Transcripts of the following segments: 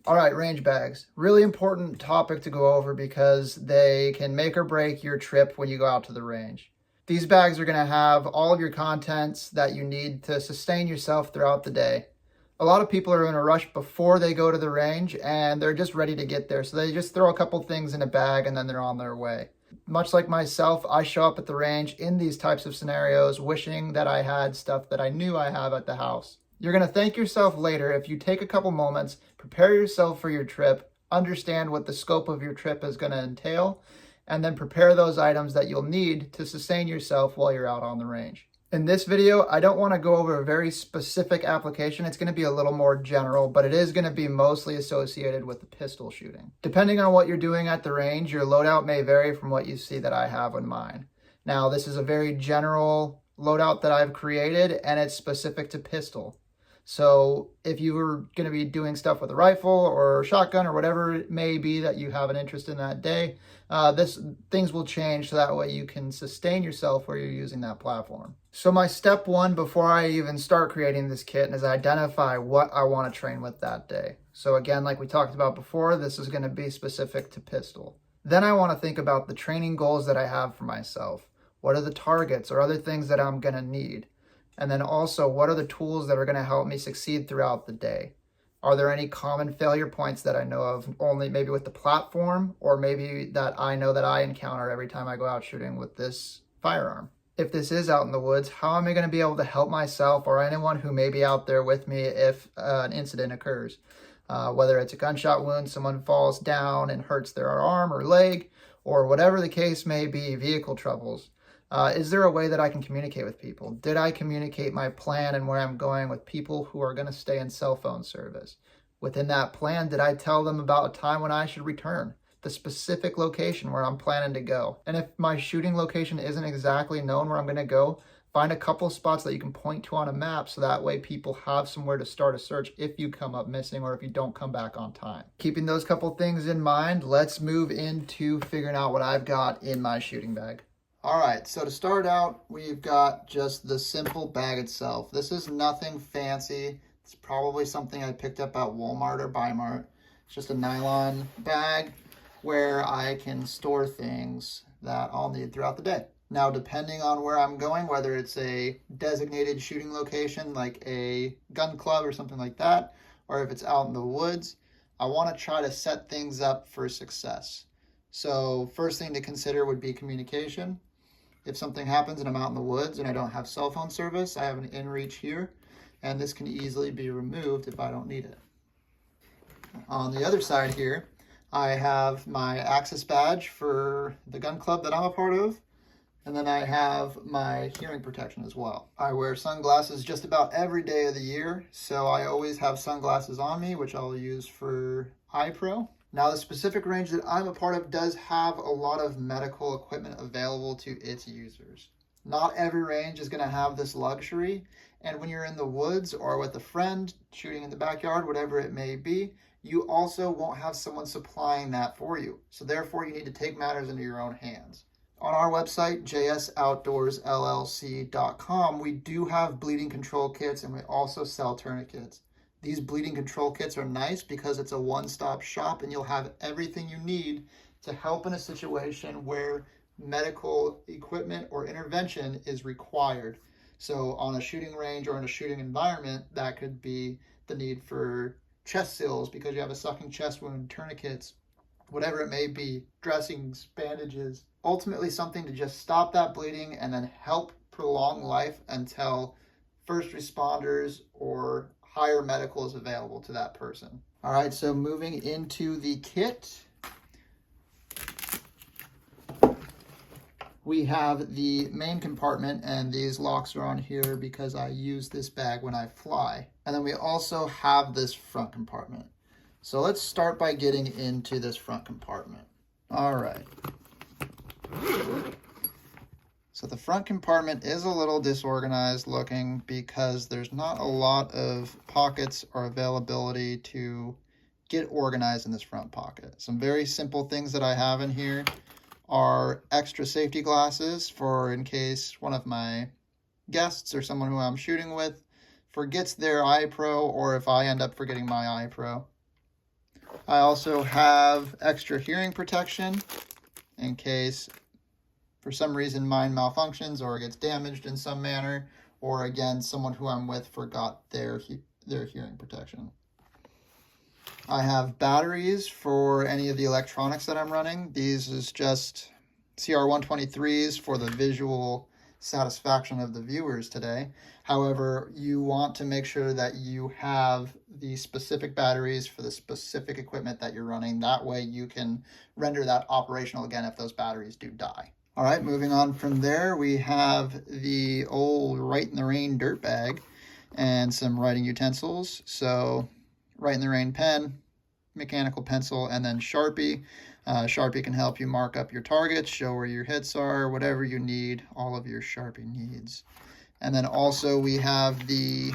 All right, range bags. Really important topic to go over because they can make or break your trip when you go out to the range. These bags are going to have all of your contents that you need to sustain yourself throughout the day. A lot of people are in a rush before they go to the range and they're just ready to get there. So they just throw a couple things in a bag and then they're on their way. Much like myself, I show up at the range in these types of scenarios wishing that I had stuff that I knew I have at the house. You're going to thank yourself later if you take a couple moments, prepare yourself for your trip, understand what the scope of your trip is going to entail, and then prepare those items that you'll need to sustain yourself while you're out on the range. In this video, I don't want to go over a very specific application. It's going to be a little more general, but it is going to be mostly associated with the pistol shooting. Depending on what you're doing at the range, your loadout may vary from what you see that I have in mine. Now, this is a very general loadout that I've created, and it's specific to pistol. So if you were going to be doing stuff with a rifle or shotgun or whatever it may be that you have an interest in that day, things will change so that way you can sustain yourself where you're using that platform. So my step one before I even start creating this kit is identify what I want to train with that day. So again, like we talked about before, this is going to be specific to pistol. Then I want to think about the training goals that I have for myself. What are the targets or other things that I'm going to need? And then also, what are the tools that are going to help me succeed throughout the day? Are there any common failure points that I know of, only maybe with the platform, or maybe that I know that I encounter every time I go out shooting with this firearm? If this is out in the woods, how am I going to be able to help myself or anyone who may be out there with me if an incident occurs? Whether it's a gunshot wound, someone falls down and hurts their arm or leg, or whatever the case may be, vehicle troubles. Is there a way that I can communicate with people? Did I communicate my plan and where I'm going with people who are going to stay in cell phone service? Within that plan, did I tell them about a time when I should return? The specific location where I'm planning to go. And if my shooting location isn't exactly known where I'm going to go, find a couple spots that you can point to on a map so that way people have somewhere to start a search if you come up missing or if you don't come back on time. Keeping those couple things in mind, let's move into figuring out what I've got in my shooting bag. All right, so to start out, we've got just the simple bag itself. This is nothing fancy. It's probably something I picked up at Walmart or Bi-Mart. It's just a nylon bag where I can store things that I'll need throughout the day. Now, depending on where I'm going, whether it's a designated shooting location like a gun club or something like that, or if it's out in the woods, I want to try to set things up for success. So first thing to consider would be communication. If something happens and I'm out in the woods and I don't have cell phone service, I have an inReach here, and this can easily be removed if I don't need it. On the other side here, I have my access badge for the gun club that I'm a part of, and then I have my hearing protection as well. I wear sunglasses just about every day of the year, so I always have sunglasses on me, which I'll use for eye pro. Now, the specific range that I'm a part of does have a lot of medical equipment available to its users. Not every range is going to have this luxury, and when you're in the woods or with a friend shooting in the backyard, whatever it may be, you also won't have someone supplying that for you. So therefore, you need to take matters into your own hands. On our website, jsoutdoorsllc.com, we do have bleeding control kits, and we also sell tourniquets. These bleeding control kits are nice because it's a one-stop shop and you'll have everything you need to help in a situation where medical equipment or intervention is required. So on a shooting range or in a shooting environment, that could be the need for chest seals because you have a sucking chest wound, tourniquets, whatever it may be, dressings, bandages, ultimately something to just stop that bleeding and then help prolong life until first responders or higher medical is available to that person. All right, so moving into the kit, we have the main compartment, and these locks are on here because I use this bag when I fly. And then we also have this front compartment. So let's start by getting into this front compartment. All right. So the front compartment is a little disorganized looking because there's not a lot of pockets or availability to get organized in this front pocket. Some very simple things that I have in here are extra safety glasses for in case one of my guests or someone who I'm shooting with forgets their eye pro, or if I end up forgetting my eye pro. I also have extra hearing protection in case for some reason mine malfunctions or gets damaged in some manner, or again, someone who I'm with forgot their hearing protection. I have batteries for any of the electronics that I'm running. These is just CR123s for the visual satisfaction of the viewers today. However, you want to make sure that you have the specific batteries for the specific equipment that you're running. That way you can render that operational again if those batteries do die. All right, moving on from there, we have the old Write in the Rain dirt bag and some writing utensils. So Write in the Rain pen, mechanical pencil, and then Sharpie. Sharpie can help you mark up your targets, show where your hits are, whatever you need, all of your Sharpie needs. And then also we have the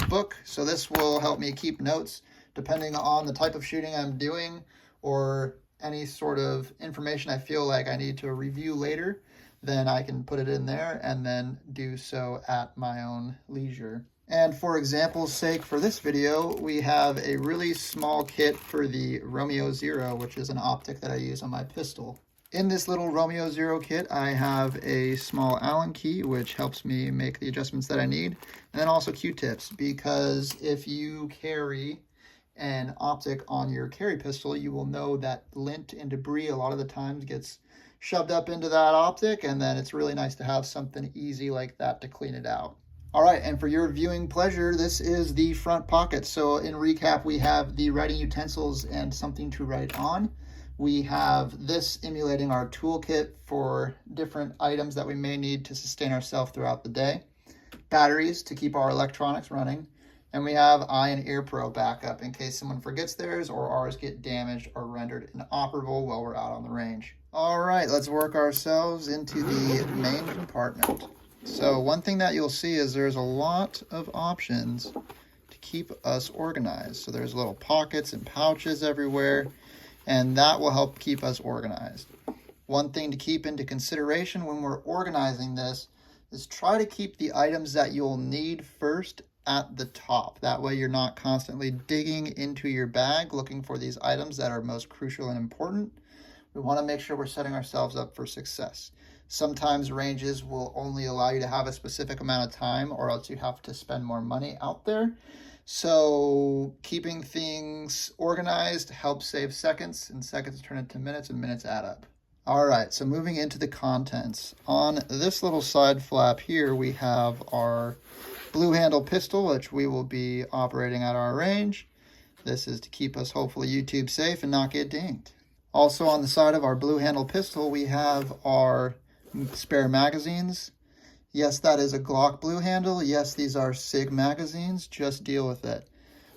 book. So this will help me keep notes depending on the type of shooting I'm doing or any sort of information I feel like I need to review later. Then I can put it in there and then do so at my own leisure. And for example's sake, for this video, we have a really small kit for the Romeo Zero, which is an optic that I use on my pistol. In this little Romeo Zero kit, I have a small Allen key, which helps me make the adjustments that I need, and then also Q-tips, because if you carry an optic on your carry pistol, you will know that lint and debris a lot of the times gets shoved up into that optic, and then it's really nice to have something easy like that to clean it out. All right, and for your viewing pleasure, this is the front pocket. So in recap, we have the writing utensils and something to write on. We have this emulating our toolkit for different items that we may need to sustain ourselves throughout the day. Batteries to keep our electronics running. And we have eye and ear pro backup in case someone forgets theirs or ours get damaged or rendered inoperable while we're out on the range. All right, let's work ourselves into the main compartment. So one thing that you'll see is there's a lot of options to keep us organized. So there's little pockets and pouches everywhere, and that will help keep us organized. One thing to keep into consideration when we're organizing this is try to keep the items that you'll need first at the top. That way you're not constantly digging into your bag looking for these items that are most crucial and important. We want to make sure we're setting ourselves up for success. Sometimes ranges will only allow you to have a specific amount of time, or else you have to spend more money out there. So keeping things organized helps save seconds, and seconds turn into minutes, and minutes add up. All right, so moving into the contents. On this little side flap here, we have our blue handle pistol, which we will be operating at our range. This is to keep us hopefully YouTube safe and not get dinged. Also on the side of our blue handle pistol, we have our spare magazines. Yes, that is a Glock blue handle. Yes, these are SIG magazines. Just deal with it.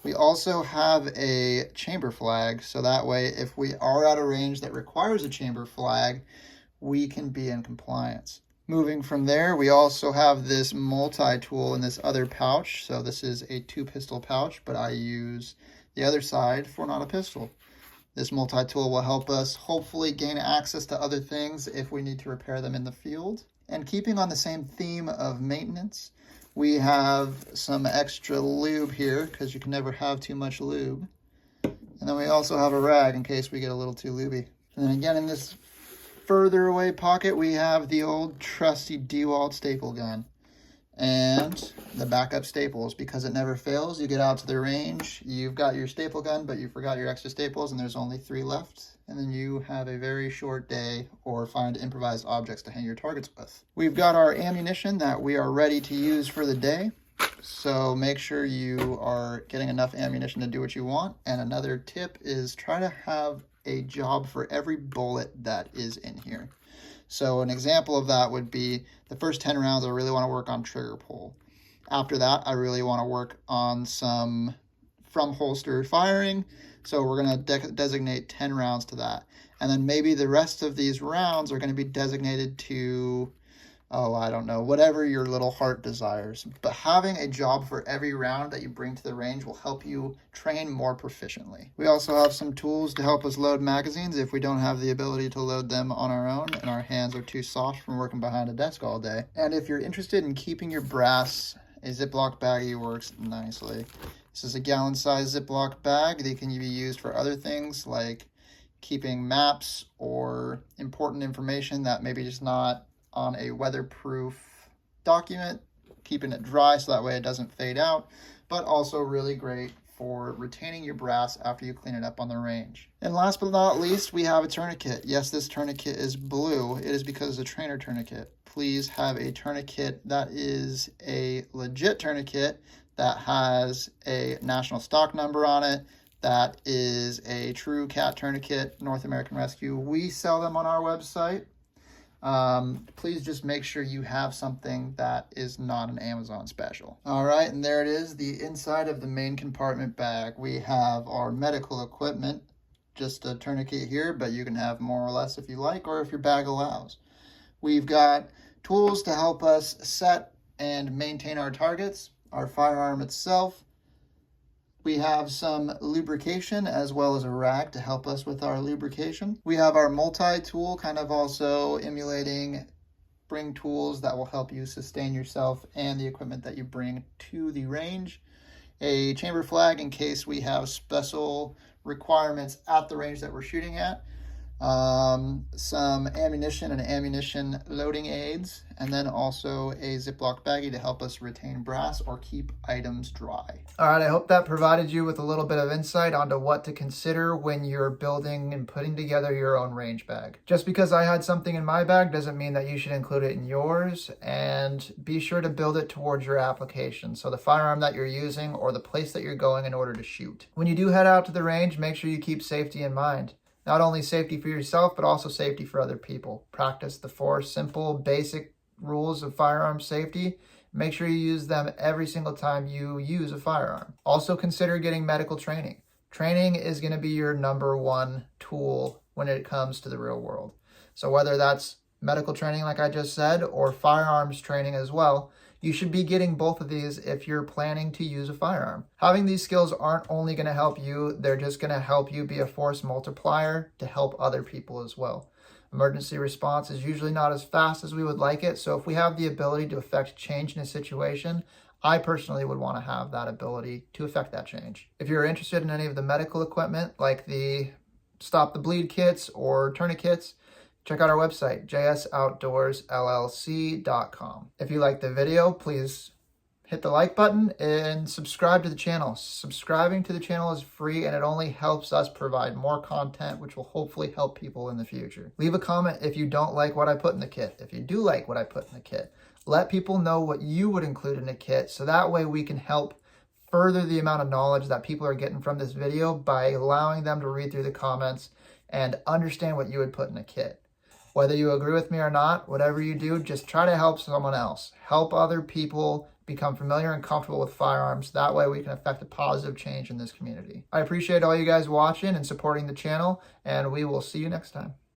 We also have a chamber flag, so that way if we are at a range that requires a chamber flag, we can be in compliance. Moving from there, we also have this multi-tool in this other pouch. So this is a 2-pistol pouch, but I use the other side for not a pistol. This multi-tool will help us hopefully gain access to other things if we need to repair them in the field. And keeping on the same theme of maintenance, we have some extra lube here because you can never have too much lube. And then we also have a rag in case we get a little too lubey. And then again, in this further away pocket, we have the old trusty DeWalt staple gun. And the backup staples, because it never fails. You get out to the range, you've got your staple gun, but you forgot your extra staples, and there's only 3 left. And then you have a very short day, or find improvised objects to hang your targets with. We've got our ammunition that we are ready to use for the day. So make sure you are getting enough ammunition to do what you want. And another tip is try to have a job for every bullet that is in here. So an example of that would be the first 10 rounds, I really want to work on trigger pull. After that, I really want to work on some from holster firing. So we're going to designate 10 rounds to that. And then maybe the rest of these rounds are going to be designated to, I don't know, whatever your little heart desires. But having a job for every round that you bring to the range will help you train more proficiently. We also have some tools to help us load magazines if we don't have the ability to load them on our own and our hands are too soft from working behind a desk all day. And if you're interested in keeping your brass, a Ziploc baggie works nicely. This is a gallon-sized Ziploc bag. They can be used for other things like keeping maps or important information that maybe just not on a weatherproof document, keeping it dry so that way it doesn't fade out, but also really great for retaining your brass after you clean it up on the range. And last but not least, we have a tourniquet. Yes, this tourniquet is blue. It is because it's a trainer tourniquet. Please have a tourniquet that is a legit tourniquet that has a national stock number on it, that is a true cat tourniquet, North American Rescue. We sell them on our website. Please just make sure you have something that is not an Amazon special. All right, and there it is, the inside of the main compartment bag. We have our medical equipment, just a tourniquet here, but you can have more or less if you like, or if your bag allows. We've got tools to help us set and maintain our targets, our firearm itself. We have some lubrication as well as a rag to help us with our lubrication. We have our multi-tool, kind of also emulating bring tools that will help you sustain yourself and the equipment that you bring to the range. A chamber flag in case we have special requirements at the range that we're shooting at. Some ammunition and ammunition loading aids, and then also a Ziploc baggie to help us retain brass or keep items dry. All right, I hope that provided you with a little bit of insight onto what to consider when you're building and putting together your own range bag. Just because I had something in my bag doesn't mean that you should include it in yours, and be sure to build it towards your application, so the firearm that you're using or the place that you're going in order to shoot. When you do head out to the range, make sure you keep safety in mind. Not only safety for yourself, but also safety for other people. Practice the 4 simple, basic rules of firearm safety. Make sure you use them every single time you use a firearm. Also consider getting medical training. Training is going to be your #1 tool when it comes to the real world. So whether that's medical training, like I just said, or firearms training as well, you should be getting both of these if you're planning to use a firearm. Having these skills aren't only going to help you, they're just going to help you be a force multiplier to help other people as well. Emergency response is usually not as fast as we would like it, so if we have the ability to affect change in a situation, I personally would want to have that ability to affect that change. If you're interested in any of the medical equipment, like the Stop the Bleed kits or tourniquets, check out our website, jsoutdoorsllc.com. If you liked the video, please hit the like button and subscribe to the channel. Subscribing to the channel is free, and it only helps us provide more content, which will hopefully help people in the future. Leave a comment if you don't like what I put in the kit. If you do like what I put in the kit, let people know what you would include in a kit, so that way we can help further the amount of knowledge that people are getting from this video by allowing them to read through the comments and understand what you would put in a kit. Whether you agree with me or not, whatever you do, just try to help someone else. Help other people become familiar and comfortable with firearms. That way we can affect a positive change in this community. I appreciate all you guys watching and supporting the channel, and we will see you next time.